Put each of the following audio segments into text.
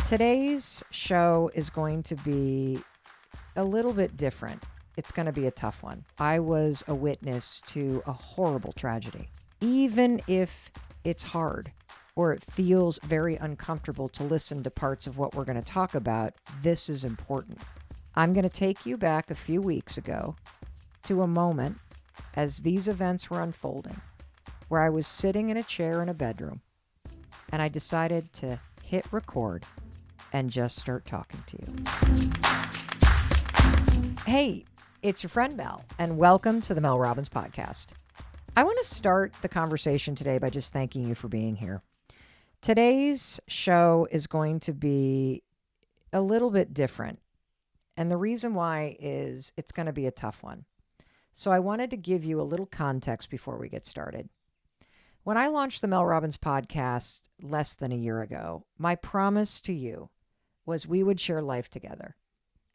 Today's show is going to be a little bit different. It's going to be a tough one. I was a witness to a horrible tragedy. Even if it's hard or it feels very uncomfortable to listen to parts of what we're going to talk about, this is important. I'm going to take you back a few weeks ago to a moment as these events were unfolding where I was sitting in a chair in a bedroom and I decided to hit record and just start talking to you. Hey, it's your friend Mel, and welcome to the Mel Robbins podcast. I want to start the conversation today by just thanking you for being here. Today's show is going to be a little bit different, and the reason why is it's going to be a tough one. So I wanted to give you a little context before we get started. When I launched the Mel Robbins podcast less than a year ago, my promise to you was we would share life together.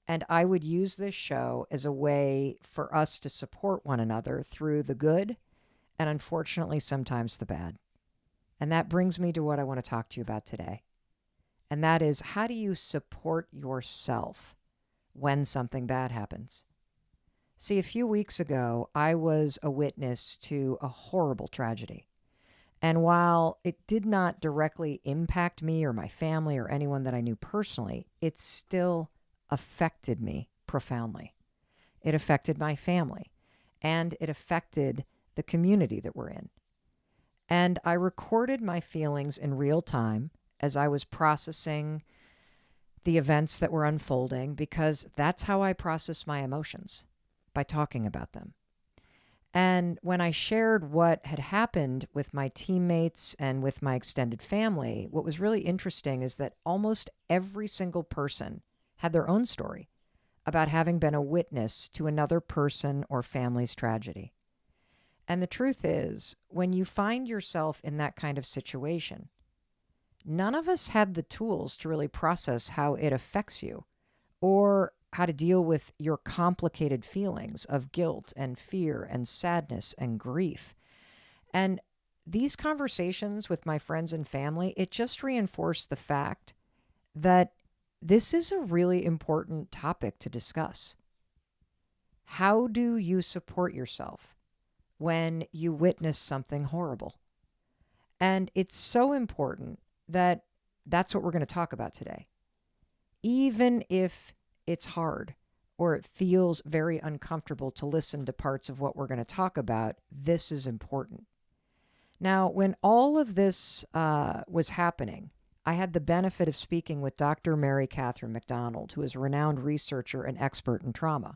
And I would use this show as a way for us to support one another through the good and unfortunately sometimes the bad. And that brings me to what I want to talk to you about today. And that is, how do you support yourself when something bad happens? See, a few weeks ago, I was a witness to a horrible tragedy. And while it did not directly impact me or my family or anyone that I knew personally, it still affected me profoundly. It affected my family, and it affected the community that we're in. And I recorded my feelings in real time as I was processing the events that were unfolding, because that's how I process my emotions, by talking about them. And when I shared what had happened with my teammates and with my extended family, what was really interesting is that almost every single person had their own story about having been a witness to another person or family's tragedy. And the truth is, when you find yourself in that kind of situation, none of us had the tools to really process how it affects you or how to deal with your complicated feelings of guilt and fear and sadness and grief. And these conversations with my friends and family, it just reinforced the fact that this is a really important topic to discuss. How do you support yourself when you witness something horrible? And it's so important that that's what we're going to talk about today. Even if it's hard or it feels very uncomfortable to listen to parts of what we're going to talk about, this is important. Now, when all of this was happening, I had the benefit of speaking with Dr. MaryCatherine McDonald, who is a renowned researcher and expert in trauma.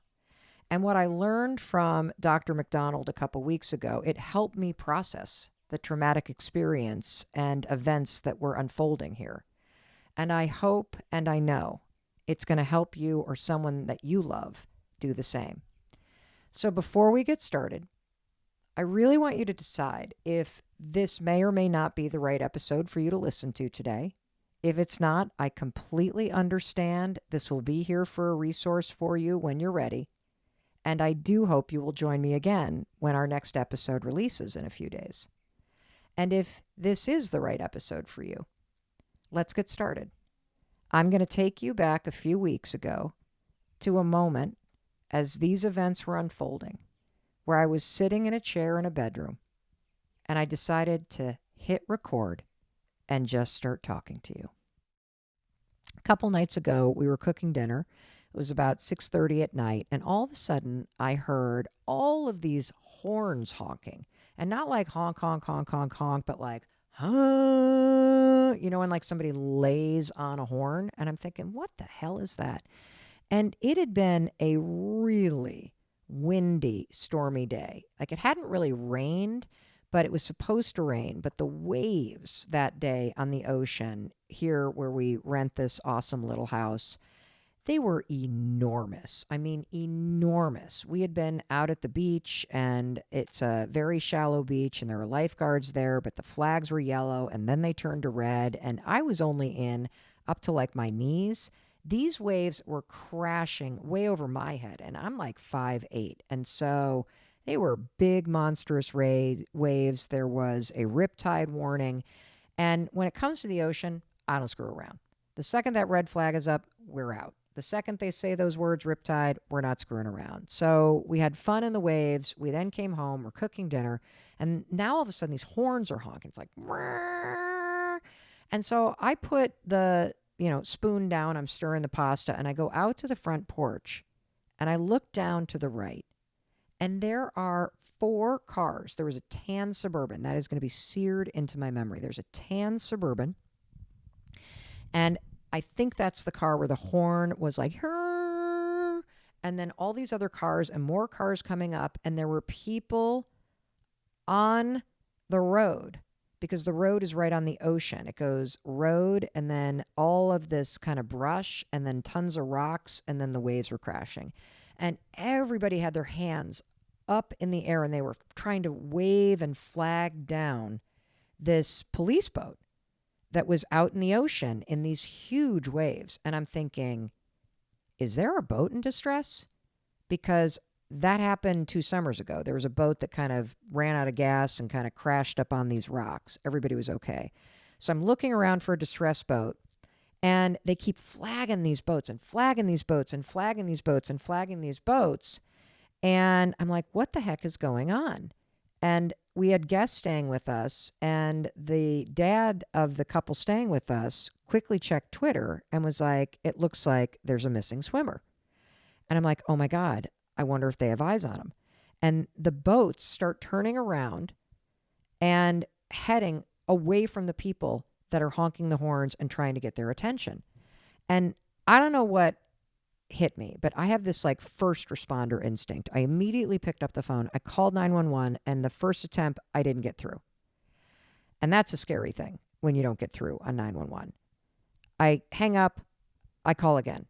And what I learned from Dr. McDonald a couple weeks ago, it helped me process the traumatic experience and events that were unfolding here. And I hope and I know it's going to help you or someone that you love do the same. So before we get started, I really want you to decide if this may or may not be the right episode for you to listen to today. If it's not, I completely understand. This will be here for a resource for you when you're ready. And I do hope you will join me again when our next episode releases in a few days. And if this is the right episode for you, let's get started. I'm going to take you back a few weeks ago to a moment as these events were unfolding where I was sitting in a chair in a bedroom and I decided to hit record and just start talking to you. A couple nights ago, we were cooking dinner. It was about 6:30 at night, and all of a sudden I heard all of these horns honking, and not like honk, honk, honk, honk, honk, but like, when like somebody lays on a horn. And I'm thinking, what the hell is that? And it had been a really windy, stormy day. Like, it hadn't really rained, but it was supposed to rain. But the waves that day on the ocean here where we rent this awesome little house, they were enormous. I mean, enormous. We had been out at the beach, and it's a very shallow beach, and there were lifeguards there, but the flags were yellow, and then they turned to red, and I was only in up to like my knees. These waves were crashing way over my head, and I'm like 5'8", and so they were big, monstrous waves. There was a riptide warning, and when it comes to the ocean, I don't screw around. The second that red flag is up, we're out. The second they say those words, riptide, we're not screwing around. So we had fun in the waves. We then came home. We're cooking dinner. And now all of a sudden these horns are honking. It's like, "Meow." And so I put the, spoon down. I'm stirring the pasta. And I go out to the front porch. And I look down to the right. And there are 4 cars. There was a tan Suburban. That is going to be seared into my memory. There's a tan Suburban. And I think that's the car where the horn was like, "Hurr," and then all these other cars and more cars coming up. And there were people on the road because the road is right on the ocean. It goes road and then all of this kind of brush and then tons of rocks and then the waves were crashing. And everybody had their hands up in the air and they were trying to wave and flag down this police boat that was out in the ocean in these huge waves. And I'm thinking, is there a boat in distress? Because that happened 2 summers ago. There was a boat that kind of ran out of gas and kind of crashed up on these rocks. Everybody was okay. So I'm looking around for a distress boat, and they keep flagging these boats and flagging these boats and flagging these boats and flagging these boats. And I'm like, what the heck is going on? And we had guests staying with us, and the dad of the couple staying with us quickly checked Twitter and was like, it looks like there's a missing swimmer. And I'm like, oh my God, I wonder if they have eyes on him. And the boats start turning around and heading away from the people that are honking the horns and trying to get their attention. And I don't know what hit me, but I have this like first responder instinct. I immediately picked up the phone. I called 911, and the first attempt, I didn't get through. And that's a scary thing when you don't get through on 911. I hang up, I call again,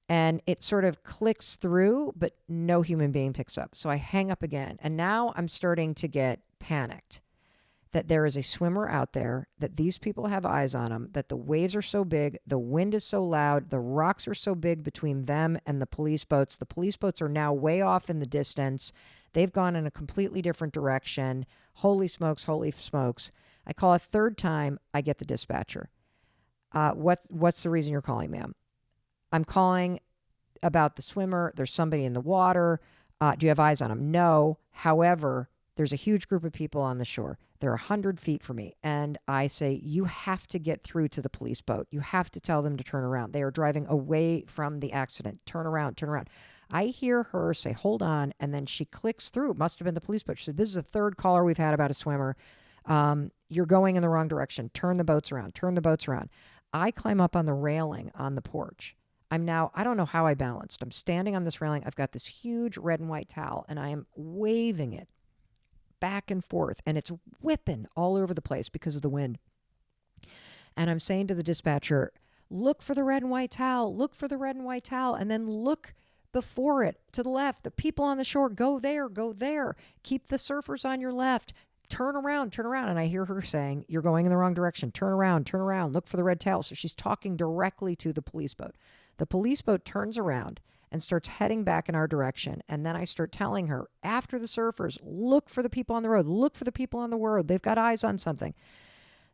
and it sort of clicks through, but no human being picks up. So I hang up again, and now I'm starting to get panicked that there is a swimmer out there, that these people have eyes on them, that the waves are so big, the wind is so loud, the rocks are so big between them and the police boats. The police boats are now way off in the distance. They've gone in a completely different direction. Holy smokes, holy smokes. I call a third time, I get the dispatcher. What's the reason you're calling, ma'am? I'm calling about the swimmer. There's somebody in the water. Do you have eyes on him? No. However, there's a huge group of people on the shore. They're 100 feet from me. And I say, you have to get through to the police boat. You have to tell them to turn around. They are driving away from the accident. Turn around, turn around. I hear her say, hold on. And then she clicks through. It must have been the police boat. She said, this is the third caller we've had about a swimmer. You're going in the wrong direction. Turn the boats around. Turn the boats around. I climb up on the railing on the porch. I don't know how I balanced. I'm standing on this railing. I've got this huge red and white towel, and I am waving it back and forth, and it's whipping all over the place because of the wind. And I'm saying to the dispatcher, look for the red and white towel, look for the red and white towel, and then look before it to the left. The people on the shore, go there, go there. Keep the surfers on your left. Turn around, turn around. And I hear her saying, you're going in the wrong direction. Turn around, look for the red towel. So she's talking directly to the police boat. The police boat turns around and starts heading back in our direction. And then I start telling her, after the surfers, look for the people on the road. Look for the people on the road. They've got eyes on something.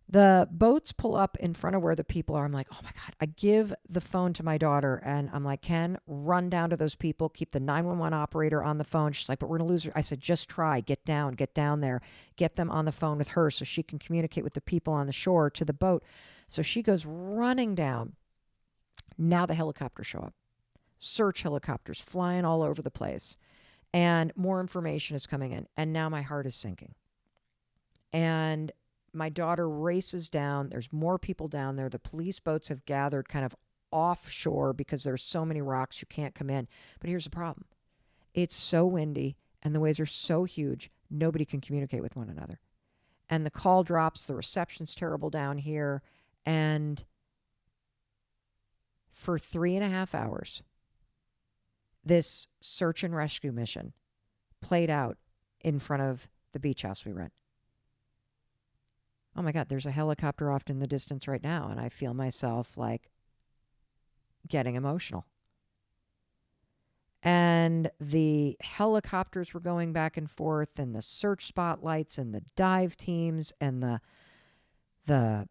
The boats pull up in front of where the people are. I'm like, oh my God. I give the phone to my daughter and I'm like, Ken, run down to those people. Keep the 911 operator on the phone. She's like, but we're going to lose her. I said, just try. Get down there. Get them on the phone with her so she can communicate with the people on the shore to the boat. So she goes running down. Now the helicopters show up. Search helicopters flying all over the place. And more information is coming in. And now my heart is sinking. And my daughter races down. There's more people down there. The police boats have gathered kind of offshore because there's so many rocks you can't come in. But here's the problem. It's so windy and the waves are so huge, nobody can communicate with one another. And the call drops. The reception's terrible down here. And for 3.5 hours, this search and rescue mission played out in front of the beach house we rent. Oh my God, there's a helicopter off in the distance right now, and I feel myself like getting emotional. And the helicopters were going back and forth, and the search spotlights, and the dive teams, and the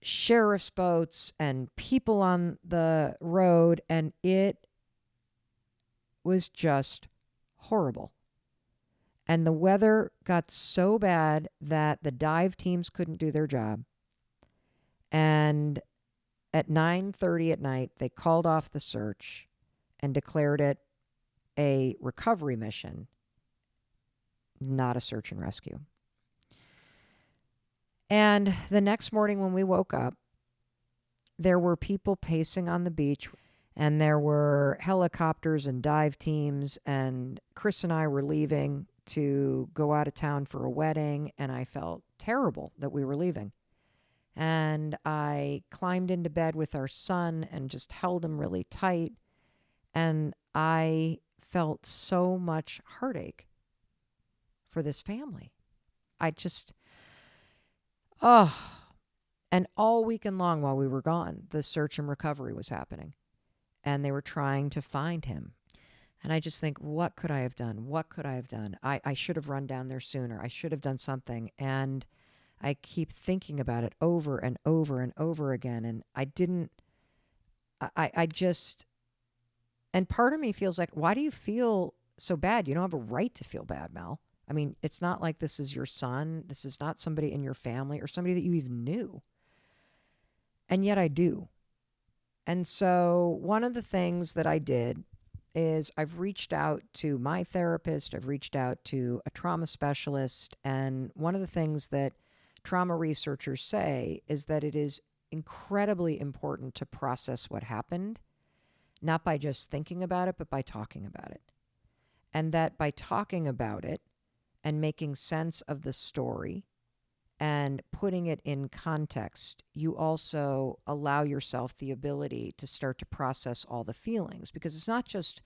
sheriff's boats and people on the road, and it was just horrible. And the weather got so bad that the dive teams couldn't do their job. And at 9:30 at night, they called off the search and declared it a recovery mission, not a search and rescue. And the next morning when we woke up, there were people pacing on the beach, and there were helicopters and dive teams, and Chris and I were leaving to go out of town for a wedding, and I felt terrible that we were leaving. And I climbed into bed with our son and just held him really tight, and I felt so much heartache for this family. I just, and all weekend long while we were gone, the search and recovery was happening, and they were trying to find him. And I just think, what could I have done? What could I have done? I should have run down there sooner. I should have done something. And I keep thinking about it over and over and over again. And I just, and part of me feels like, why do you feel so bad? You don't have a right to feel bad, Mel. I mean, it's not like this is your son. This is not somebody in your family or somebody that you even knew. And yet I do. And so one of the things that I did is I've reached out to my therapist. I've reached out to a trauma specialist. And one of the things that trauma researchers say is that it is incredibly important to process what happened, not by just thinking about it, but by talking about it. And that by talking about it and making sense of the story and putting it in context, you also allow yourself the ability to start to process all the feelings, because it's not just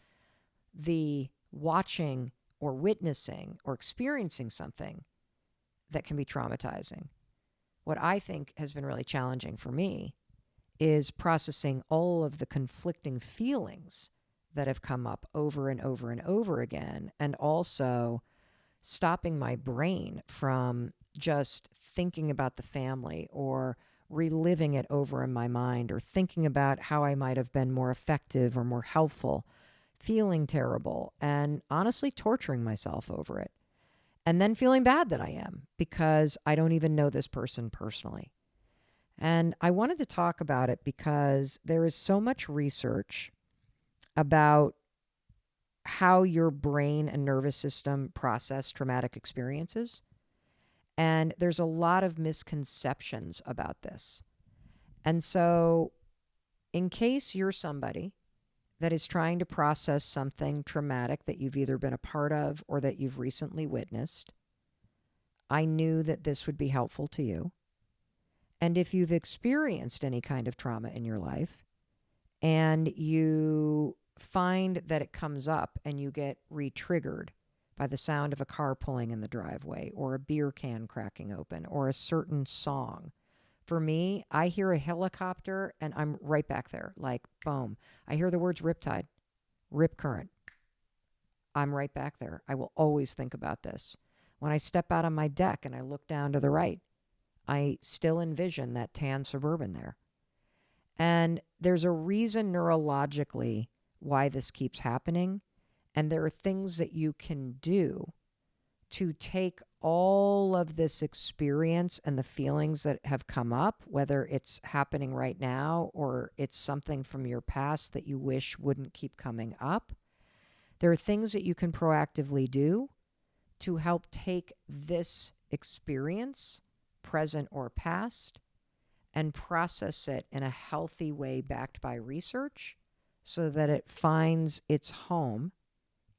the watching or witnessing or experiencing something that can be traumatizing. What I think has been really challenging for me is processing all of the conflicting feelings that have come up over and over and over again, and also stopping my brain from just thinking about the family or reliving it over in my mind or thinking about how I might have been more effective or more helpful, feeling terrible and honestly torturing myself over it. And then feeling bad that I am because I don't even know this person personally. And I wanted to talk about it because there is so much research about how your brain and nervous system process traumatic experiences. And there's a lot of misconceptions about this. And so in case you're somebody that is trying to process something traumatic that you've either been a part of or that you've recently witnessed, I knew that this would be helpful to you. And if you've experienced any kind of trauma in your life and you find that it comes up and you get re-triggered by the sound of a car pulling in the driveway or a beer can cracking open or a certain song. For me, I hear a helicopter and I'm right back there, like boom. I hear the words riptide, rip current. I'm right back there. I will always think about this. When I step out on my deck and I look down to the right, I still envision that tan Suburban there. And there's a reason neurologically why this keeps happening. And there are things that you can do to take all of this experience and the feelings that have come up, whether it's happening right now or it's something from your past that you wish wouldn't keep coming up. There are things that you can proactively do to help take this experience, present or past, and process it in a healthy way backed by research so that it finds its home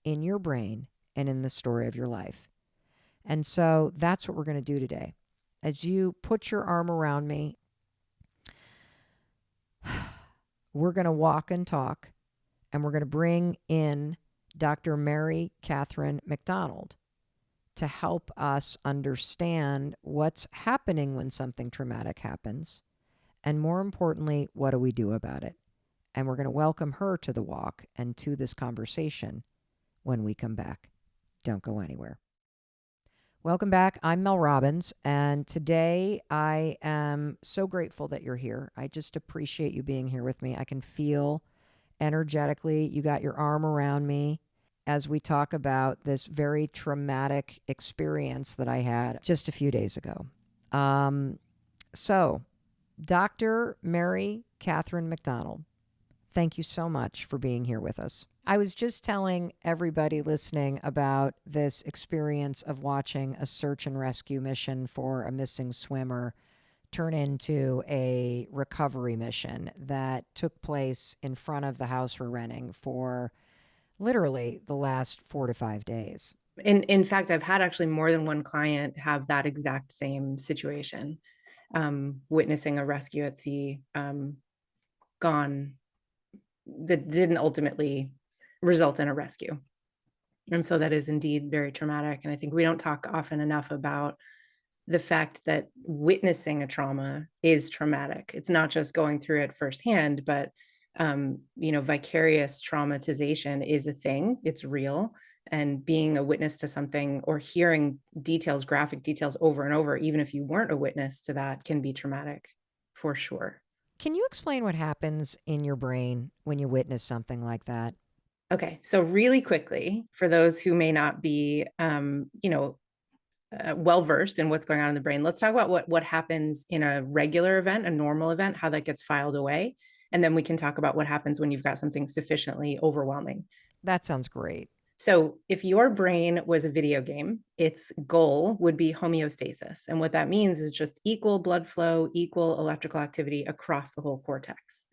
in your brain and in the story of your life. And so that's what we're going to do today. As you put your arm around me, we're going to walk and talk, and we're going to bring in Dr. MaryCatherine McDonald to help us understand what's happening when something traumatic happens, and more importantly, what do we do about it? And we're going to welcome her to the walk and to this conversation when we come back. Don't go anywhere. Welcome back. I'm Mel Robbins, and today I am so grateful that you're here. I just appreciate you being here with me. I can feel energetically you got your arm around me as we talk about this very traumatic experience that I had just a few days ago. So, Dr. MaryCatherine McDonald, thank you so much for being here with us. I was just telling everybody listening about this experience of watching a search and rescue mission for a missing swimmer turn into a recovery mission that took place in front of the house we're renting for literally the last 4 to 5 days. In fact, I've had actually more than one client have that exact same situation, witnessing a rescue at sea gone that didn't ultimately result in a rescue. And so that is indeed very traumatic. And I think we don't talk often enough about the fact that witnessing a trauma is traumatic. It's not just going through it firsthand, but vicarious traumatization is a thing. It's real. And being a witness to something or hearing details, graphic details over and over, even if you weren't a witness to that, can be traumatic for sure. Can you explain what happens in your brain when you witness something like that? Okay, so really quickly, for those who may not be, well versed in what's going on in the brain, let's talk about what happens in a regular event, a normal event, how that gets filed away, and then we can talk about what happens when you've got something sufficiently overwhelming. That sounds great. So, if your brain was a video game, its goal would be homeostasis, and what that means is just equal blood flow, equal electrical activity across the whole cortex.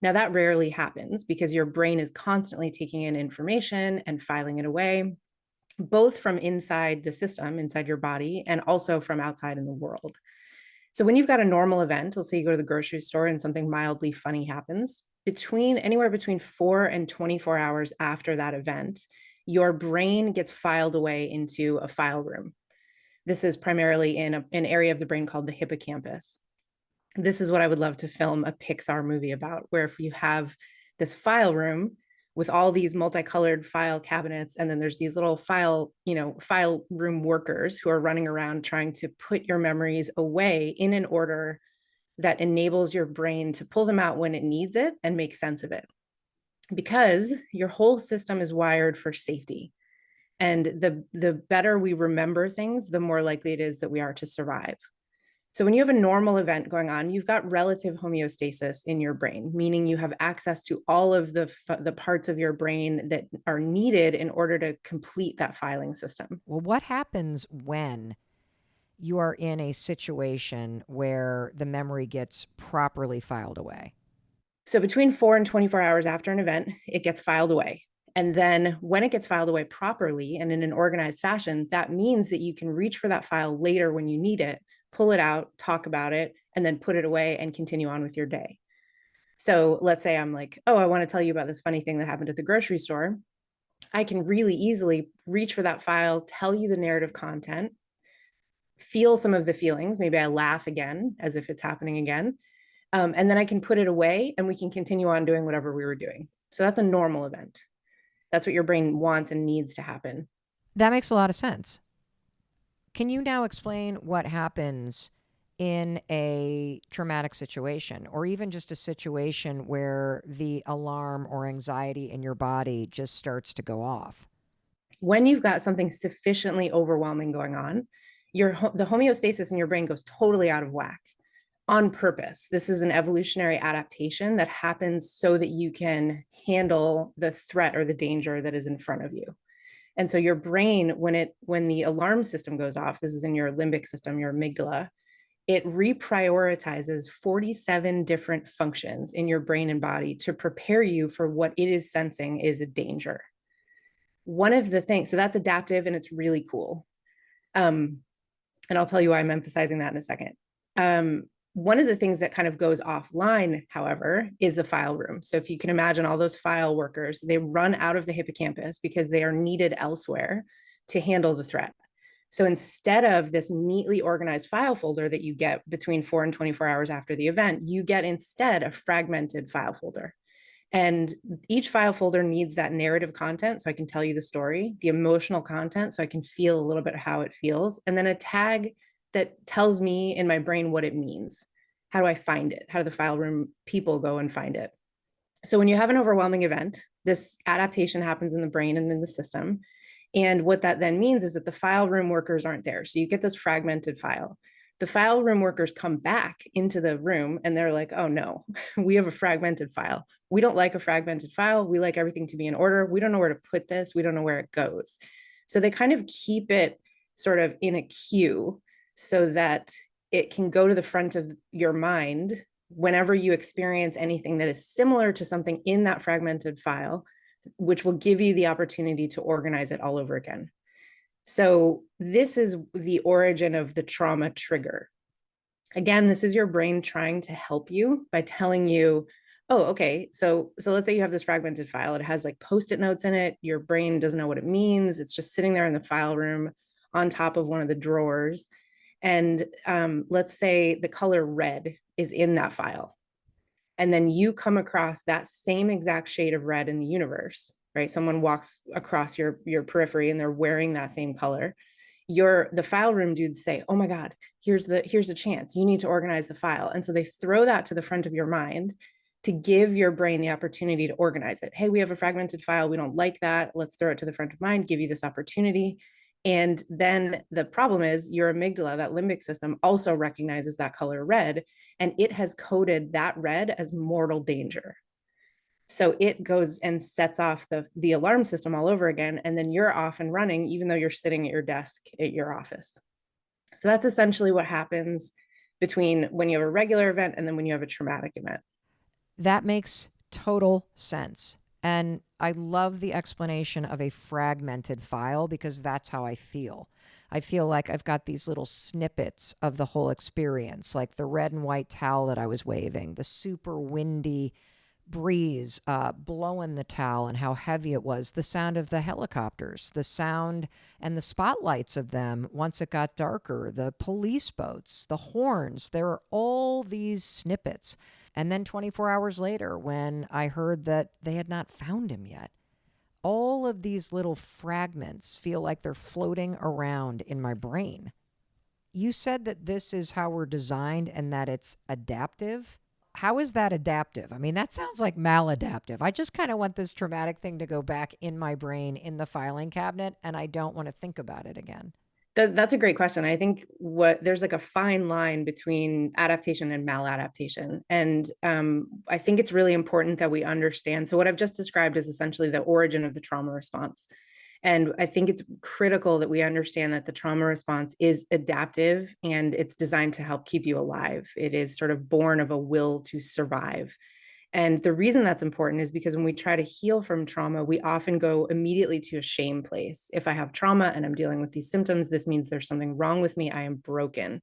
Now, that rarely happens because your brain is constantly taking in information and filing it away, both from inside the system, inside your body, and also from outside in the world. So, when you've got a normal event, let's say you go to the grocery store and something mildly funny happens, anywhere between 4 and 24 hours after that event, your brain gets filed away into a file room. This is primarily in an area of the brain called the hippocampus. This is what I would love to film a Pixar movie about, where if you have this file room with all these multicolored file cabinets, and then there's these little file room workers who are running around trying to put your memories away in an order that enables your brain to pull them out when it needs it and make sense of it. Because your whole system is wired for safety. And the better we remember things, the more likely it is that we are to survive. So when you have a normal event going on, you've got relative homeostasis in your brain, meaning you have access to all of the parts of your brain that are needed in order to complete that filing system. Well, what happens when you are in a situation where the memory gets properly filed away? So between 4 and 24 hours after an event, it gets filed away. And then when it gets filed away properly and in an organized fashion, that means that you can reach for that file later when you need it, pull it out, talk about it, and then put it away and continue on with your day. So let's say I'm like, oh, I want to tell you about this funny thing that happened at the grocery store. I can really easily reach for that file, tell you the narrative content, feel some of the feelings. Maybe I laugh again as if it's happening again. And then I can put it away and we can continue on doing whatever we were doing. So that's a normal event. That's what your brain wants and needs to happen. That makes a lot of sense. Can you now explain what happens in a traumatic situation, or even just a situation where the alarm or anxiety in your body just starts to go off? When you've got something sufficiently overwhelming going on, the homeostasis in your brain goes totally out of whack on purpose. This is an evolutionary adaptation that happens so that you can handle the threat or the danger that is in front of you. And so your brain, when the alarm system goes off, this is in your limbic system, your amygdala, it reprioritizes 47 different functions in your brain and body to prepare you for what it is sensing is a danger. One of the things, so that's adaptive and it's really cool. And I'll tell you why I'm emphasizing that in a second. One of the things that kind of goes offline, however, is the file room. So if you can imagine all those file workers, they run out of the hippocampus because they are needed elsewhere to handle the threat. So instead of this neatly organized file folder that you get between 4 and 24 hours after the event, you get instead a fragmented file folder. And each file folder needs that narrative content so I can tell you the story, the emotional content so I can feel a little bit how it feels, and then a tag that tells me in my brain what it means. How do I find it? How do the file room people go and find it? So when you have an overwhelming event, this adaptation happens in the brain and in the system. And what that then means is that the file room workers aren't there. So you get this fragmented file. The file room workers come back into the room and they're like, oh no, we have a fragmented file. We don't like a fragmented file. We like everything to be in order. We don't know where to put this. We don't know where it goes. So they kind of keep it sort of in a queue so that it can go to the front of your mind whenever you experience anything that is similar to something in that fragmented file, which will give you the opportunity to organize it all over again. So this is the origin of the trauma trigger. Again, this is your brain trying to help you by telling you, oh, okay, so let's say you have this fragmented file. It has like Post-it notes in it. Your brain doesn't know what it means. It's just sitting there in the file room on top of one of the drawers. And let's say the color red is in that file. And then you come across that same exact shade of red in the universe, right? Someone walks across your periphery and they're wearing that same color. The file room dudes say, oh my God, here's a chance. You need to organize the file. And so they throw that to the front of your mind to give your brain the opportunity to organize it. Hey, we have a fragmented file. We don't like that. Let's throw it to the front of mind, give you this opportunity. And then the problem is your amygdala, that limbic system, also recognizes that color red, and it has coded that red as mortal danger. So it goes and sets off the alarm system all over again, and then you're off and running, even though you're sitting at your desk at your office. So that's essentially what happens between when you have a regular event and then when you have a traumatic event. That makes total sense. And I love the explanation of a fragmented file because that's how I feel. I feel like I've got these little snippets of the whole experience, like the red and white towel that I was waving, the super windy breeze blowing the towel and how heavy it was, the sound of the helicopters, the sound and the spotlights of them once it got darker, the police boats, the horns. There are all these snippets. And then 24 hours later, when I heard that they had not found him yet, all of these little fragments feel like they're floating around in my brain. You said that this is how we're designed and that it's adaptive. How is that adaptive? I mean, that sounds like maladaptive. I just kind of want this traumatic thing to go back in my brain in the filing cabinet, and I don't want to think about it again. That's a great question. I think there's like a fine line between adaptation and maladaptation. And I think it's really important that we understand. So what I've just described is essentially the origin of the trauma response. And I think it's critical that we understand that the trauma response is adaptive and it's designed to help keep you alive. It is sort of born of a will to survive. And the reason that's important is because when we try to heal from trauma, we often go immediately to a shame place. If I have trauma and I'm dealing with these symptoms, this means there's something wrong with me. I am broken.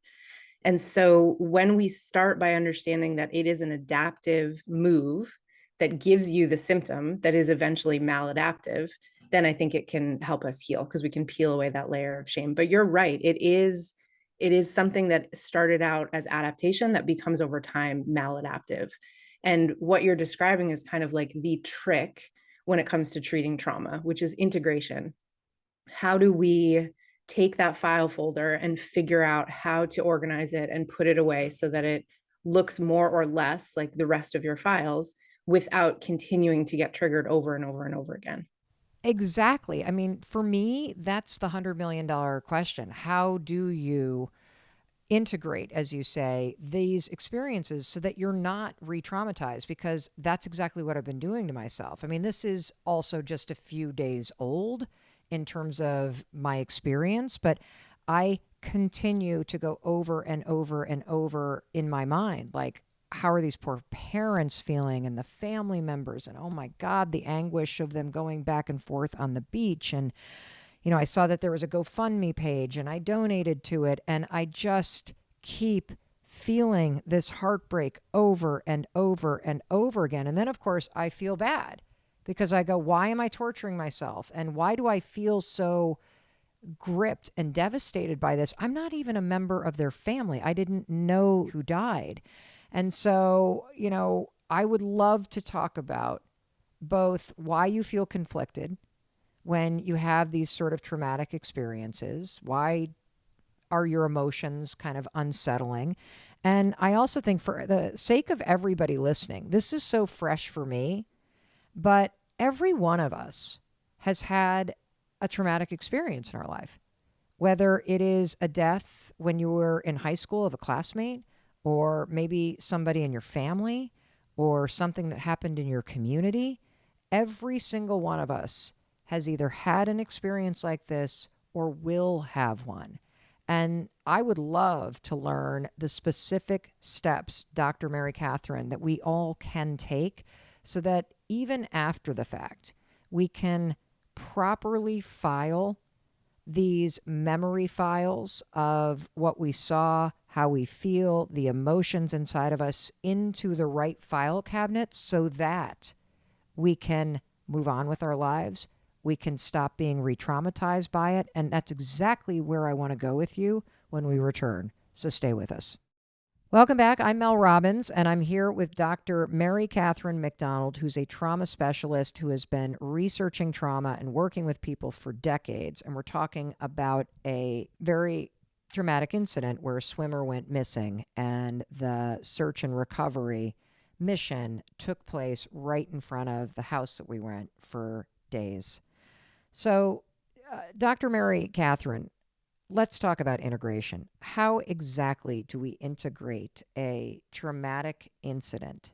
And so when we start by understanding that it is an adaptive move that gives you the symptom that is eventually maladaptive, then I think it can help us heal because we can peel away that layer of shame. But you're right. It is something that started out as adaptation that becomes over time maladaptive. And what you're describing is kind of like the trick when it comes to treating trauma, which is integration. How do we take that file folder and figure out how to organize it and put it away so that it looks more or less like the rest of your files without continuing to get triggered over and over and over again? Exactly. I mean, for me, that's the $100 million question. How do you integrate, as you say, these experiences so that you're not re-traumatized? Because that's exactly what I've been doing to myself. I mean, this is also just a few days old in terms of my experience, but I continue to go over and over and over in my mind, like, how are these poor parents feeling and the family members? And oh my God, the anguish of them going back and forth on the beach. And I saw that there was a GoFundMe page and I donated to it. And I just keep feeling this heartbreak over and over and over again. And then, of course, I feel bad because I go, why am I torturing myself? And why do I feel so gripped and devastated by this? I'm not even a member of their family. I didn't know who died. And so, I would love to talk about both why you feel conflicted when you have these sort of traumatic experiences. Why are your emotions kind of unsettling? And I also think, for the sake of everybody listening, this is so fresh for me, but every one of us has had a traumatic experience in our life, whether it is a death when you were in high school of a classmate, or maybe somebody in your family, or something that happened in your community. Every single one of us has either had an experience like this or will have one. And I would love to learn the specific steps, Dr. MaryCatherine, that we all can take so that even after the fact, we can properly file these memory files of what we saw, how we feel, the emotions inside of us into the right file cabinets so that we can move on with our lives. We can stop being re-traumatized by it. And that's exactly where I want to go with you when we return. So stay with us. Welcome back. I'm Mel Robbins, and I'm here with Dr. MaryCatherine McDonald, who's a trauma specialist who has been researching trauma and working with people for decades. And we're talking about a very traumatic incident where a swimmer went missing, and the search and recovery mission took place right in front of the house that we went for days. So, Dr. MaryCatherine, let's talk about integration. How exactly do we integrate a traumatic incident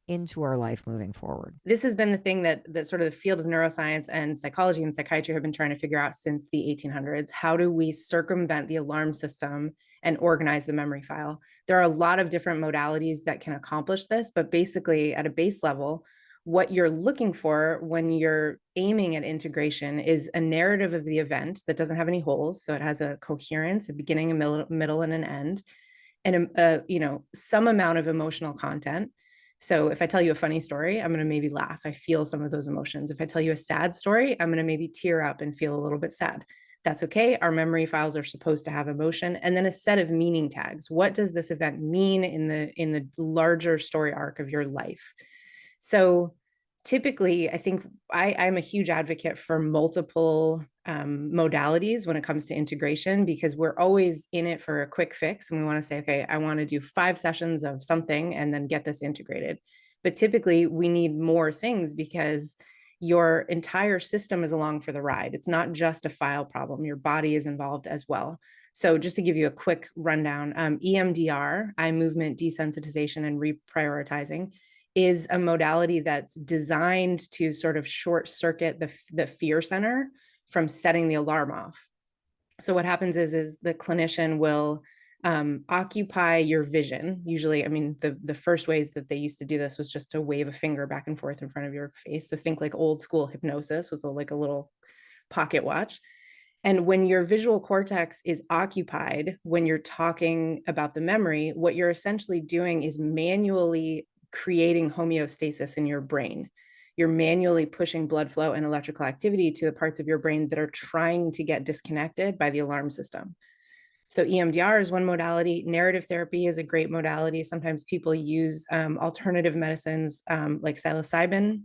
into our life moving forward? This has been the thing that sort of the field of neuroscience and psychology and psychiatry have been trying to figure out since the 1800s. How do we circumvent the alarm system and organize the memory file? There are a lot of different modalities that can accomplish this, but basically at a base level, what you're looking for when you're aiming at integration is a narrative of the event that doesn't have any holes. So it has a coherence, a beginning, a middle, and an end, and some amount of emotional content. So if I tell you a funny story, I'm going to maybe laugh. I feel some of those emotions. If I tell you a sad story, I'm going to maybe tear up and feel a little bit sad. That's okay. Our memory files are supposed to have emotion. And then a set of meaning tags. What does this event mean in the larger story arc of your life? So typically, I think I'm a huge advocate for multiple modalities when it comes to integration, because we're always in it for a quick fix. And we want to say, okay, I want to do 5 sessions of something and then get this integrated. But typically we need more things because your entire system is along for the ride. It's not just a file problem. Your body is involved as well. So just to give you a quick rundown, EMDR, eye movement desensitization and reprioritizing, is a modality that's designed to sort of short circuit the fear center from setting the alarm off. So what happens is the clinician will occupy your vision. Usually, I mean, the first ways that they used to do this was just to wave a finger back and forth in front of your face. So think like old school hypnosis with like a little pocket watch. And when your visual cortex is occupied, when you're talking about the memory, what you're essentially doing is manually creating homeostasis in your brain. You're manually pushing blood flow and electrical activity to the parts of your brain that are trying to get disconnected by the alarm system. So EMDR is one modality. Narrative therapy is a great modality. Sometimes people use alternative medicines like psilocybin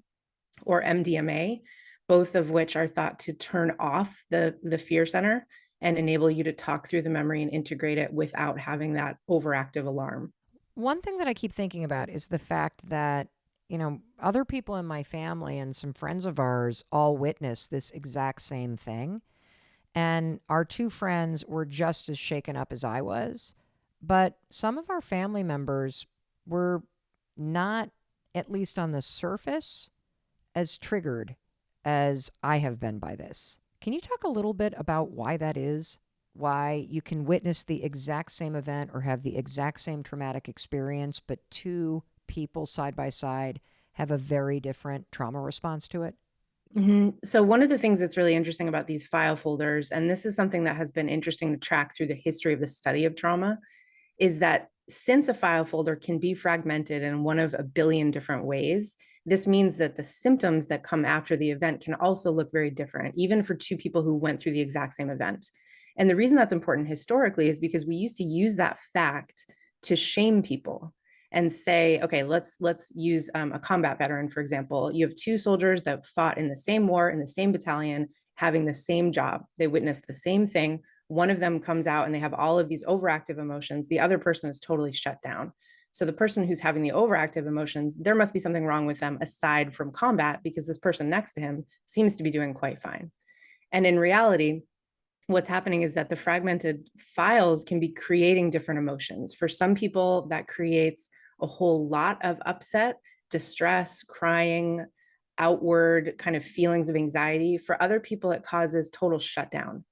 or MDMA, both of which are thought to turn off the fear center and enable you to talk through the memory and integrate it without having that overactive alarm. One thing that I keep thinking about is the fact that, other people in my family and some friends of ours all witnessed this exact same thing. And our 2 friends were just as shaken up as I was. But some of our family members were not, at least on the surface, as triggered as I have been by this. Can you talk a little bit about why that is? Why you can witness the exact same event or have the exact same traumatic experience, but 2 people side by side have a very different trauma response to it? So one of the things that's really interesting about these file folders, and this is something that has been interesting to track through the history of the study of trauma, is that since a file folder can be fragmented in one of a billion different ways, this means that the symptoms that come after the event can also look very different, even for 2 people who went through the exact same event. And the reason that's important historically is because we used to use that fact to shame people. and say, okay, let's use a combat veteran, for example. You have two soldiers that fought in the same war in the same battalion, having the same job. They witnessed the same thing. One of them comes out and they have all of these overactive emotions. The other person is totally shut down. So the person who's having the overactive emotions, there must be something wrong with them aside from combat, because this person next to him seems to be doing quite fine. And in reality, what's happening is that the fragmented files can be creating different emotions. For some people, that creates a whole lot of upset, distress, crying, outward kind of feelings of anxiety. For other people, it causes total shutdown.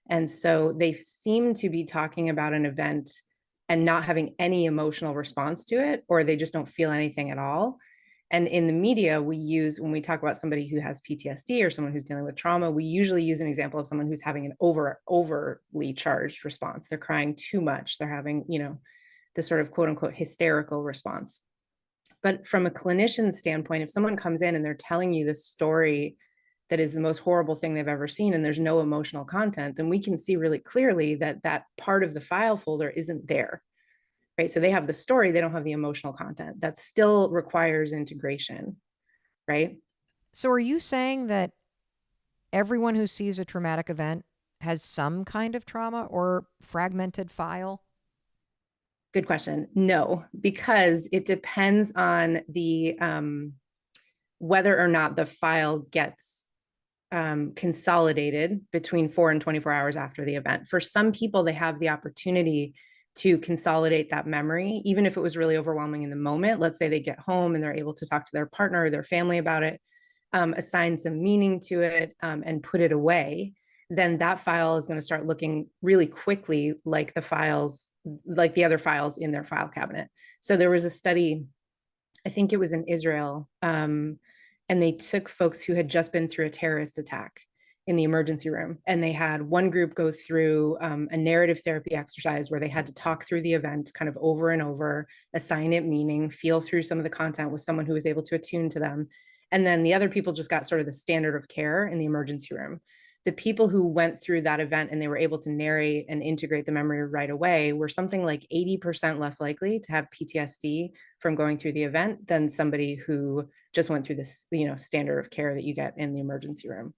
And so they seem to be talking about an event and not having any emotional response to it, or they just don't feel anything at all. And in the media, we use, when we talk about somebody who has PTSD or someone who's dealing with trauma, we usually use an example of someone who's having an overly charged response. They're crying too much. They're having, this sort of quote unquote hysterical response. But from a clinician's standpoint, if someone comes in and they're telling you this story that is the most horrible thing they've ever seen and there's no emotional content, then we can see really clearly that that part of the file folder isn't there. Right. So they have the story, they don't have the emotional content. That still requires integration. Right. So are you saying that everyone who sees a traumatic event has some kind of trauma or fragmented file? Good question. No, because it depends on the whether or not the file gets consolidated between 4 and 24 hours after the event. For some people, they have the opportunity to consolidate that memory, even if it was really overwhelming in the moment. Let's say they get home and they're able to talk to their partner or their family about it, assign some meaning to it, and put it away. Then that file is going to start looking really quickly like the other files in their file cabinet. So there was a study, I think it was in Israel, and they took folks who had just been through a terrorist attack in the emergency room. And they had one group go through a narrative therapy exercise where they had to talk through the event kind of over and over, assign it meaning, feel through some of the content with someone who was able to attune to them. And then the other people just got sort of the standard of care in the emergency room. The people who went through that event and they were able to narrate and integrate the memory right away were something like 80% less likely to have PTSD from going through the event than somebody who just went through this, standard of care that you get in the emergency room.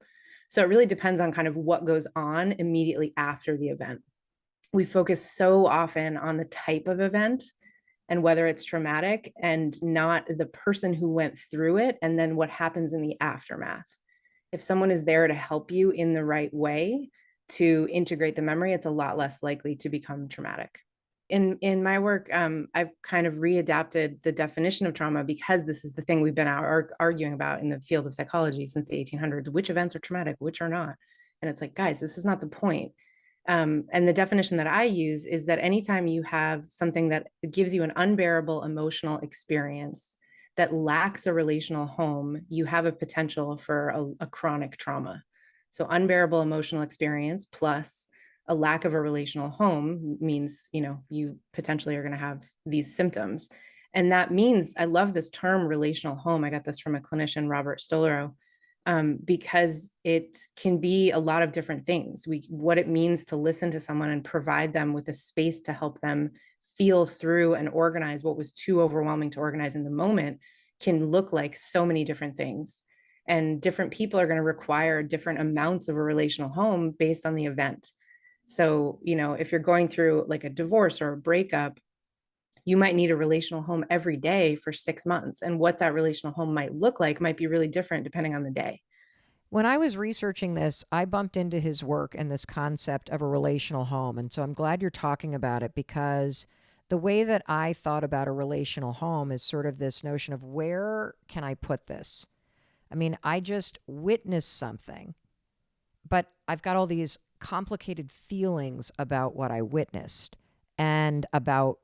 So it really depends on kind of what goes on immediately after the event. We focus so often on the type of event and whether it's traumatic and not the person who went through it and then what happens in the aftermath. If someone is there to help you in the right way to integrate the memory, it's a lot less likely to become traumatic. In my work, I've kind of readapted the definition of trauma because this is the thing we've been arguing about in the field of psychology since the 1800s. Which events are traumatic, which are not? And it's like, guys, this is not the point. And the definition that I use is that anytime you have something that gives you an unbearable emotional experience that lacks a relational home, you have a potential for a chronic trauma. So unbearable emotional experience plus a lack of a relational home means, you potentially are going to have these symptoms. And that means, I love this term relational home. I got this from a clinician, Robert Stolero, because it can be a lot of different things. What it means to listen to someone and provide them with a space to help them feel through and organize what was too overwhelming to organize in the moment can look like so many different things. And different people are going to require different amounts of a relational home based on the event. So, if you're going through like a divorce or a breakup, you might need a relational home every day for 6 months. And what that relational home might look like might be really different depending on the day. When I was researching this, I bumped into his work and this concept of a relational home. And so I'm glad you're talking about it, because the way that I thought about a relational home is sort of this notion of, where can I put this? I mean, I just witnessed something, but I've got all these complicated feelings about what I witnessed and about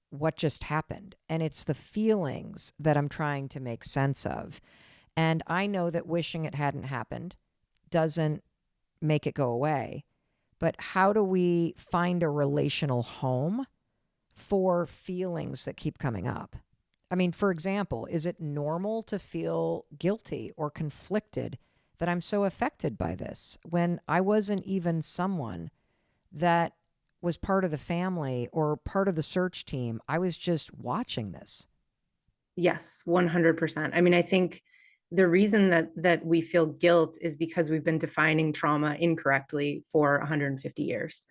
what just happened. And it's the feelings that I'm trying to make sense of. And I know that wishing it hadn't happened doesn't make it go away. But how do we find a relational home for feelings that keep coming up? I mean, for example, is it normal to feel guilty or conflicted that I'm so affected by this when I wasn't even someone that was part of the family or part of the search team. I was just watching this. Yes, 100%. I mean, I think the reason that we feel guilt is because we've been defining trauma incorrectly for 150 years.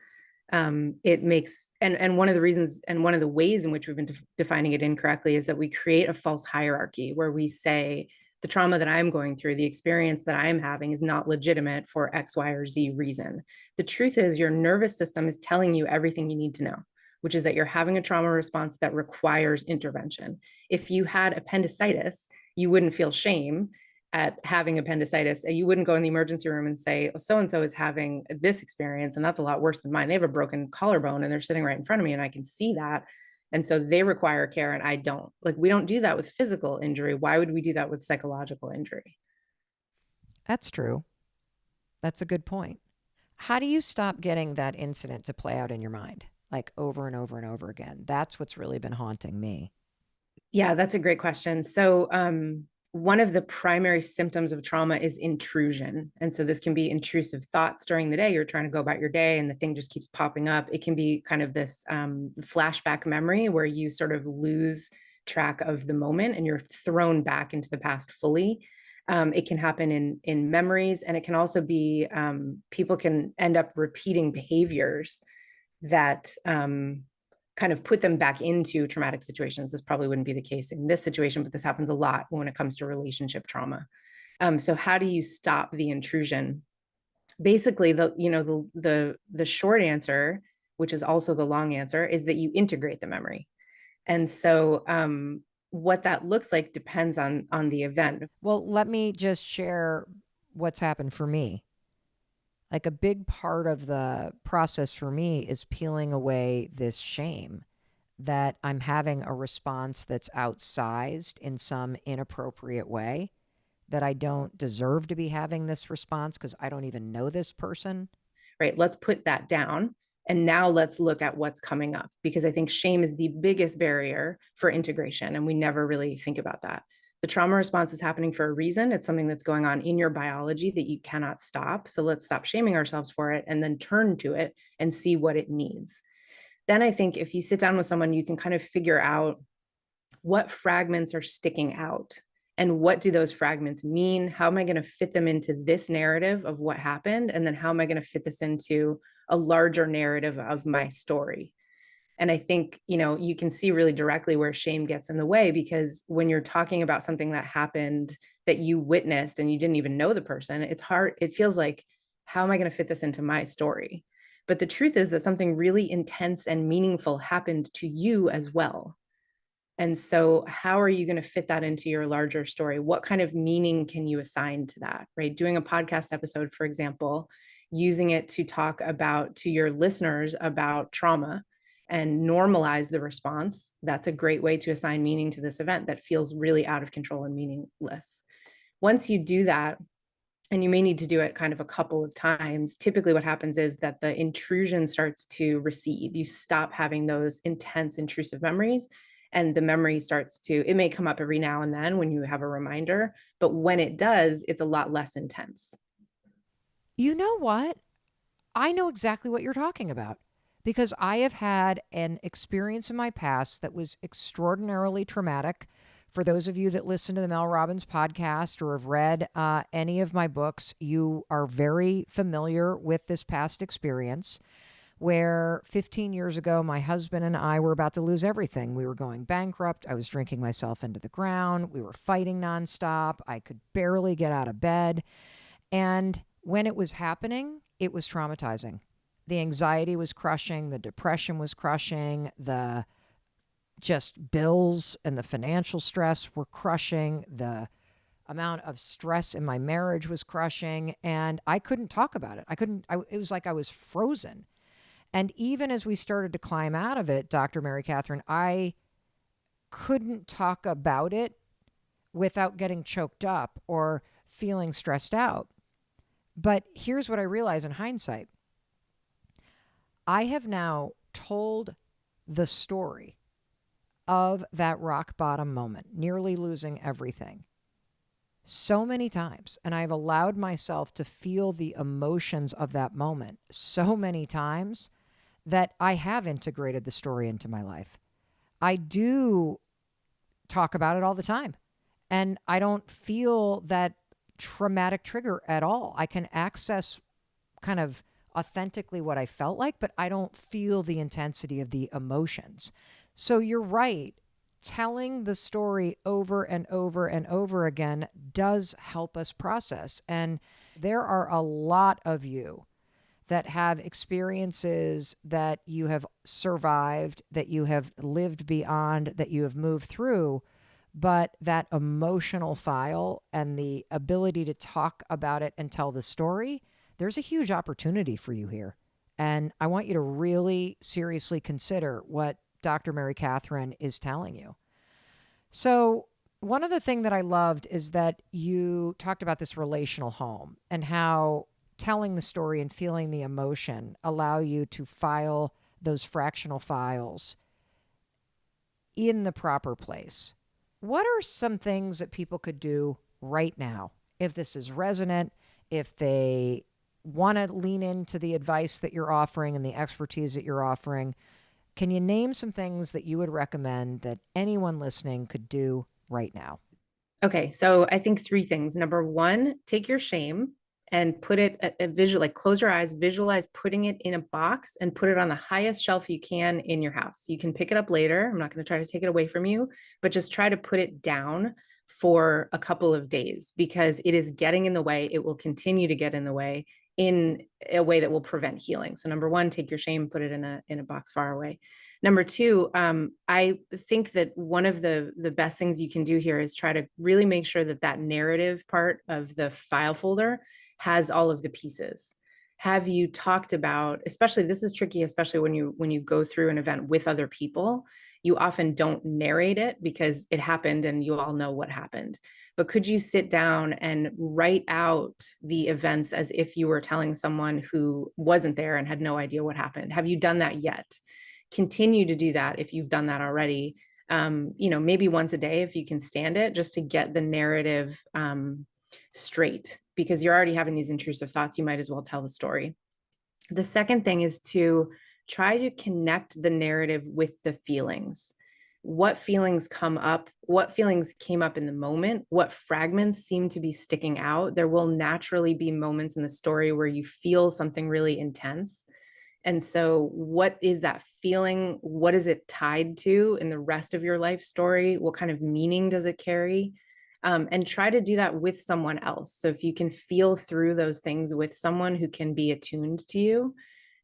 It makes, and one of the reasons and one of the ways in which we've been defining it incorrectly is that we create a false hierarchy where we say the trauma that I'm going through, the experience that I'm having is not legitimate for X, Y, or Z reason. The truth is your nervous system is telling you everything you need to know, which is that you're having a trauma response that requires intervention. If you had appendicitis, you wouldn't feel shame at having appendicitis. You wouldn't go in the emergency room and say, oh, so-and-so is having this experience, and that's a lot worse than mine. They have a broken collarbone and they're sitting right in front of me and I can see that. And so they require care and I don't. Like, we don't do that with physical injury. Why would we do that with psychological injury? That's true. That's a good point. How do you stop getting that incident to play out in your mind, like over and over and over again? That's what's really been haunting me. Yeah, that's a great question. So, one of the primary symptoms of trauma is intrusion. And so this can be intrusive thoughts during the day. You're trying to go about your day and the thing just keeps popping up. It can be kind of this flashback memory where you sort of lose track of the moment and you're thrown back into the past fully. It can happen in memories, and it can also be people can end up repeating behaviors that kind of put them back into traumatic situations. This probably wouldn't be the case in this situation, but this happens a lot when it comes to relationship trauma. So how do you stop the intrusion? Basically, the short answer, which is also the long answer, is that you integrate the memory. And so what that looks like depends on the event. Well, let me just share what's happened for me. Like a big part of the process for me is peeling away this shame that I'm having a response that's outsized in some inappropriate way, that I don't deserve to be having this response because I don't even know this person. Right? Let's put that down. And now let's look at what's coming up, because I think shame is the biggest barrier for integration. And we never really think about that. The trauma response is happening for a reason. It's something that's going on in your biology that you cannot stop. So let's stop shaming ourselves for it and then turn to it and see what it needs. Then I think if you sit down with someone, you can kind of figure out what fragments are sticking out and what do those fragments mean? How am I going to fit them into this narrative of what happened? And then how am I going to fit this into a larger narrative of my story? And I think, you can see really directly where shame gets in the way, because when you're talking about something that happened that you witnessed and you didn't even know the person, it's hard. It feels like, how am I going to fit this into my story? But the truth is that something really intense and meaningful happened to you as well. And so how are you going to fit that into your larger story? What kind of meaning can you assign to that, right? Doing a podcast episode, for example, using it to talk about to your listeners about trauma and normalize the response. That's a great way to assign meaning to this event that feels really out of control and meaningless. Once you do that, and you may need to do it kind of a couple of times, typically what happens is that the intrusion starts to recede. You stop having those intense intrusive memories, and the memory starts to, it may come up every now and then when you have a reminder, but when it does, it's a lot less intense. You know what? I know exactly what you're talking about, because I have had an experience in my past that was extraordinarily traumatic. For those of you that listen to the Mel Robbins podcast or have read any of my books, you are very familiar with this past experience where 15 years ago, my husband and I were about to lose everything. We were going bankrupt. I was drinking myself into the ground. We were fighting nonstop. I could barely get out of bed. And when it was happening, it was traumatizing. The anxiety was crushing. The depression was crushing. The just bills and the financial stress were crushing. The amount of stress in my marriage was crushing. And I couldn't talk about it. It was like I was frozen. And even as we started to climb out of it, Dr. MaryCatherine, I couldn't talk about it without getting choked up or feeling stressed out. But here's what I realize in hindsight. I have now told the story of that rock bottom moment, nearly losing everything, so many times. And I've allowed myself to feel the emotions of that moment so many times that I have integrated the story into my life. I do talk about it all the time. And I don't feel that traumatic trigger at all. I can access kind of authentically what I felt like, but I don't feel the intensity of the emotions. So you're right. Telling the story over and over and over again does help us process. And there are a lot of you that have experiences that you have survived, that you have lived beyond, that you have moved through. But that emotional file and the ability to talk about it and tell the story, there's a huge opportunity for you here. And I want you to really seriously consider what Dr. MaryCatherine is telling you. So, one of the things that I loved is that you talked about this relational home and how telling the story and feeling the emotion allow you to file those fractional files in the proper place. What are some things that people could do right now if this is resonant, if they want to lean into the advice that you're offering and the expertise that you're offering? Can you name some things that you would recommend that anyone listening could do right now? Okay, so I think three things. Number one, take your shame and put it a visual, like close your eyes, visualize putting it in a box and put it on the highest shelf you can in your house. You can pick it up later. I'm not going to try to take it away from you, but just try to put it down for a couple of days because it is getting in the way. It will continue to get in the way in a way that will prevent healing. So number one, take your shame, put it in a box far away. Number two, I think that one of the best things you can do here is try to really make sure that that narrative part of the file folder has all of the pieces. Have you talked about, especially this is tricky, especially when you go through an event with other people, you often don't narrate it because it happened and you all know what happened. But could you sit down and write out the events as if you were telling someone who wasn't there and had no idea what happened? Have you done that yet? Continue to do that if you've done that already. Maybe once a day if you can stand it, just to get the narrative straight, because you're already having these intrusive thoughts. You might as well tell the story. The second thing is to try to connect the narrative with the feelings. What feelings come up? What feelings came up in the moment? What fragments seem to be sticking out? There will naturally be moments in the story where you feel something really intense. And so, what is that feeling? What is it tied to in the rest of your life story? What kind of meaning does it carry? And try to do that with someone else. So, if you can feel through those things with someone who can be attuned to you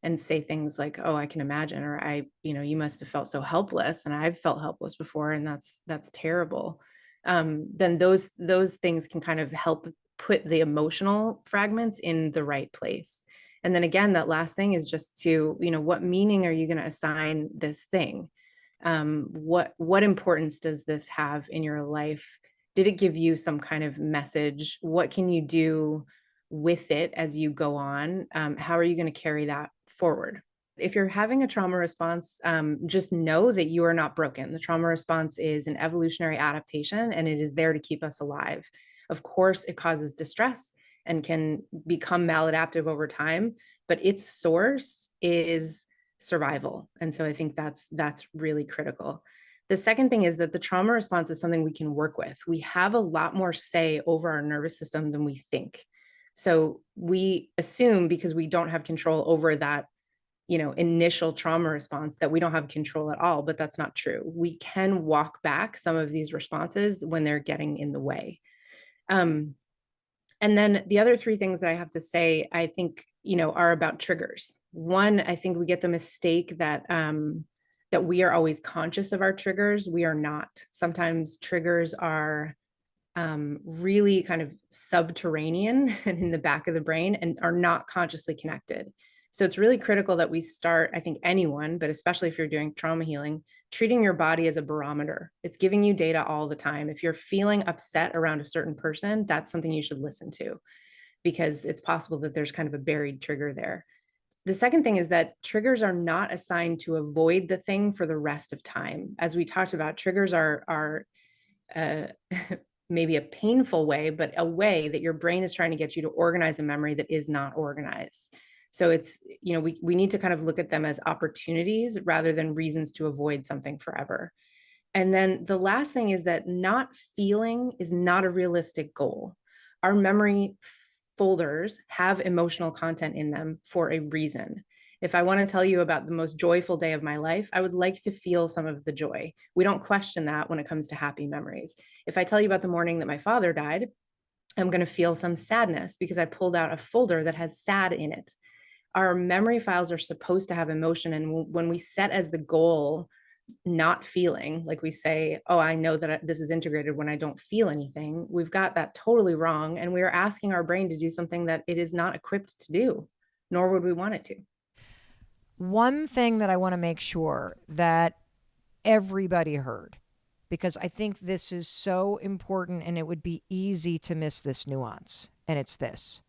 and say things like, "Oh, I can imagine," or you must have felt so helpless, and I've felt helpless before, and that's terrible." Then those things can kind of help put the emotional fragments in the right place. And then again, that last thing is just to, what meaning are you going to assign this thing? What importance does this have in your life? Did it give you some kind of message? What can you do with it as you go on? How are you going to carry that forward? If you're having a trauma response, just know that you are not broken. The trauma response is an evolutionary adaptation, and it is there to keep us alive. Of course, it causes distress and can become maladaptive over time, but its source is survival. And so I think that's really critical. The second thing is that the trauma response is something we can work with. We have a lot more say over our nervous system than we think. So we assume because we don't have control over that, initial trauma response, that we don't have control at all, but that's not true. We can walk back some of these responses when they're getting in the way. And then the other three things that I have to say, I think, are about triggers. One, I think we get the mistake that that we are always conscious of our triggers. We are not. Sometimes triggers are really kind of subterranean and in the back of the brain and are not consciously connected. So it's really critical that we start, I think anyone, but especially if you're doing trauma healing, treating your body as a barometer. It's giving you data all the time. If you're feeling upset around a certain person, that's something you should listen to, because it's possible that there's kind of a buried trigger there. The second thing is that triggers are not assigned to avoid the thing for the rest of time. As we talked about, triggers are maybe a painful way, but a way that your brain is trying to get you to organize a memory that is not organized. So it's, we need to kind of look at them as opportunities rather than reasons to avoid something forever. And then the last thing is that not feeling is not a realistic goal. Our memory folders have emotional content in them for a reason. If I want to tell you about the most joyful day of my life, I would like to feel some of the joy. We don't question that when it comes to happy memories. If I tell you about the morning that my father died, I'm going to feel some sadness because I pulled out a folder that has sad in it. Our memory files are supposed to have emotion. And when we set as the goal not feeling, like we say, oh, I know that this is integrated when I don't feel anything, we've got that totally wrong. And we are asking our brain to do something that it is not equipped to do, nor would we want it to. One thing that I want to make sure that everybody heard, because I think this is so important and it would be easy to miss this nuance. And it's this.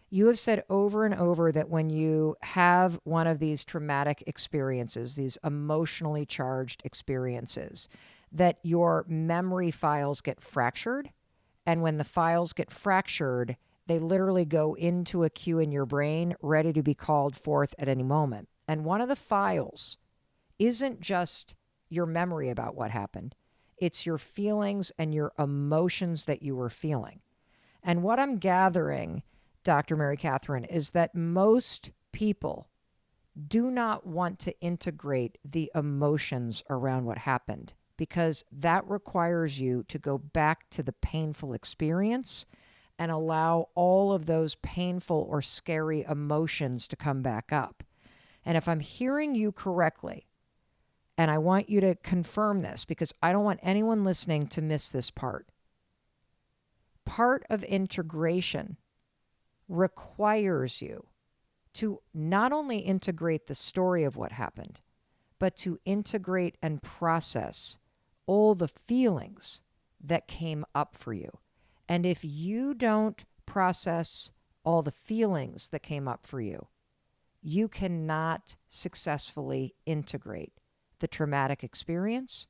You have said over and over that when you have one of these traumatic experiences, these emotionally charged experiences, that your memory files get fractured. And when the files get fractured, they literally go into a queue in your brain ready to be called forth at any moment. And one of the files isn't just your memory about what happened. It's your feelings and your emotions that you were feeling. And what I'm gathering, Dr. MaryCatherine, is that most people do not want to integrate the emotions around what happened because that requires you to go back to the painful experience and allow all of those painful or scary emotions to come back up. And if I'm hearing you correctly, and I want you to confirm this because I don't want anyone listening to miss this part. Part of integration requires you to not only integrate the story of what happened, but to integrate and process all the feelings that came up for you. And if you don't process all the feelings that came up for you, you cannot successfully integrate the traumatic experience,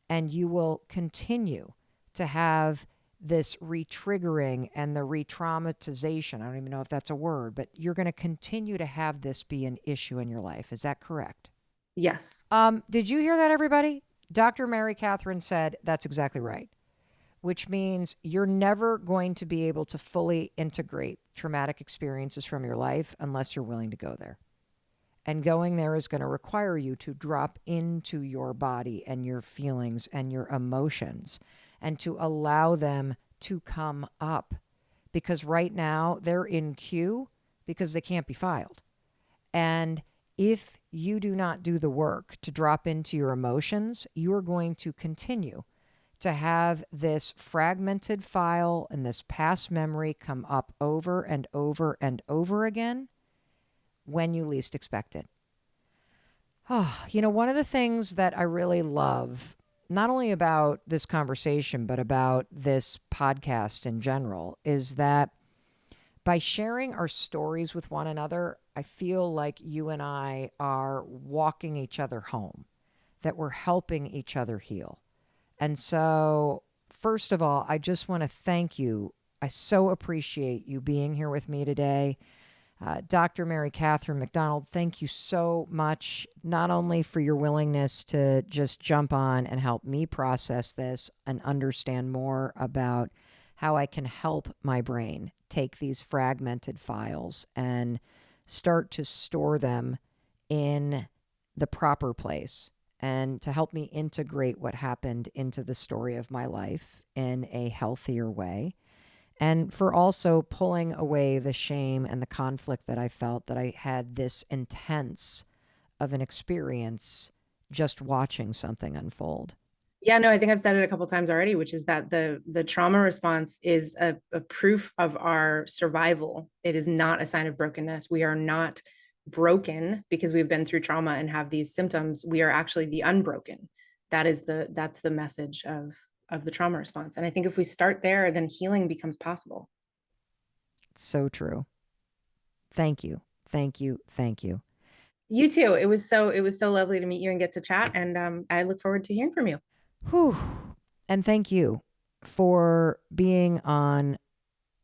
and you will continue to have this re-triggering and the re-traumatization. I don't even know if that's a word, but you're going to continue to have this be an issue in your life. Is that correct? Yes. Did you hear that, everybody? Dr. MaryCatherine said that's exactly right, which means you're never going to be able to fully integrate traumatic experiences from your life unless you're willing to go there. And going there is going to require you to drop into your body and your feelings and your emotions and to allow them to come up. Because right now they're in queue because they can't be filed. And if you do not do the work to drop into your emotions, you're going to continue to have this fragmented file and this past memory come up over and over and over again when you least expect it. Oh, one of the things that I really love, not only about this conversation, but about this podcast in general, is that by sharing our stories with one another, I feel like you and I are walking each other home, that we're helping each other heal. And so, first of all, I just want to thank you. I so appreciate you being here with me today. Dr. MaryCatherine McDonald, thank you so much, not only for your willingness to just jump on and help me process this and understand more about how I can help my brain take these fragmented files and start to store them in the proper place and to help me integrate what happened into the story of my life in a healthier way. And for also pulling away the shame and the conflict that I felt that I had this intense of an experience just watching something unfold. Yeah, no, I think I've said it a couple of times already, which is that the trauma response is a proof of our survival. It is not a sign of brokenness. We are not broken because we've been through trauma and have these symptoms. We are actually the unbroken. That's the message of the trauma response. And I think if we start there, then healing becomes possible. So true. Thank you. Thank you. Thank you. You too. It was so lovely to meet you and get to chat. And I look forward to hearing from you. Whew. And thank you for being on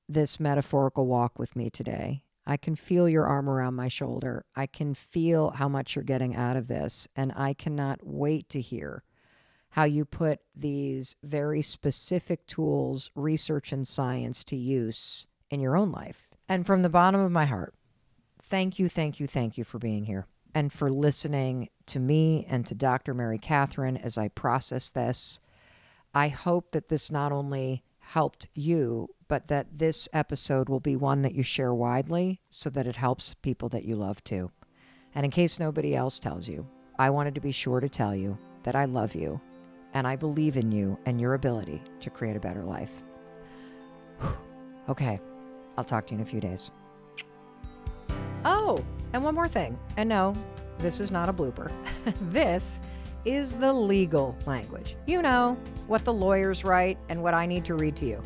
this metaphorical walk with me today. I can feel your arm around my shoulder. I can feel how much you're getting out of this. And I cannot wait to hear how you put these very specific tools, research, and science to use in your own life. And from the bottom of my heart, thank you, thank you, thank you for being here and for listening to me and to Dr. MaryCatherine as I process this. I hope that this not only helped you, but that this episode will be one that you share widely so that it helps people that you love too. And in case nobody else tells you, I wanted to be sure to tell you that I love you and I believe in you and your ability to create a better life. Okay, I'll talk to you in a few days. Oh, and one more thing. And no, this is not a blooper. This is the legal language. You know, what the lawyers write and what I need to read to you.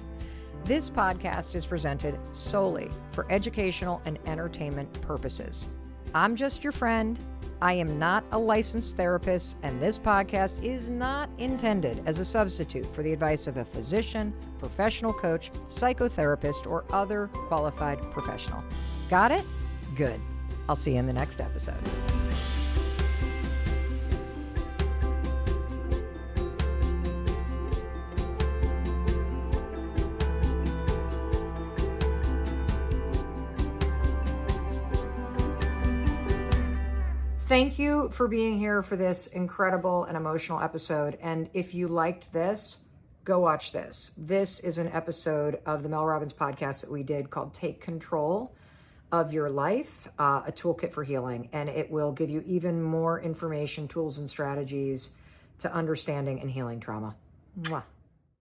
This podcast is presented solely for educational and entertainment purposes. I'm just your friend. I am not a licensed therapist, and this podcast is not intended as a substitute for the advice of a physician, professional coach, psychotherapist, or other qualified professional. Got it? Good. I'll see you in the next episode. Thank you for being here for this incredible and emotional episode. And if you liked this, go watch this. This is an episode of the Mel Robbins podcast that we did called Take Control of Your Life, a toolkit for healing. And it will give you even more information, tools, and strategies to understanding and healing trauma. Mwah.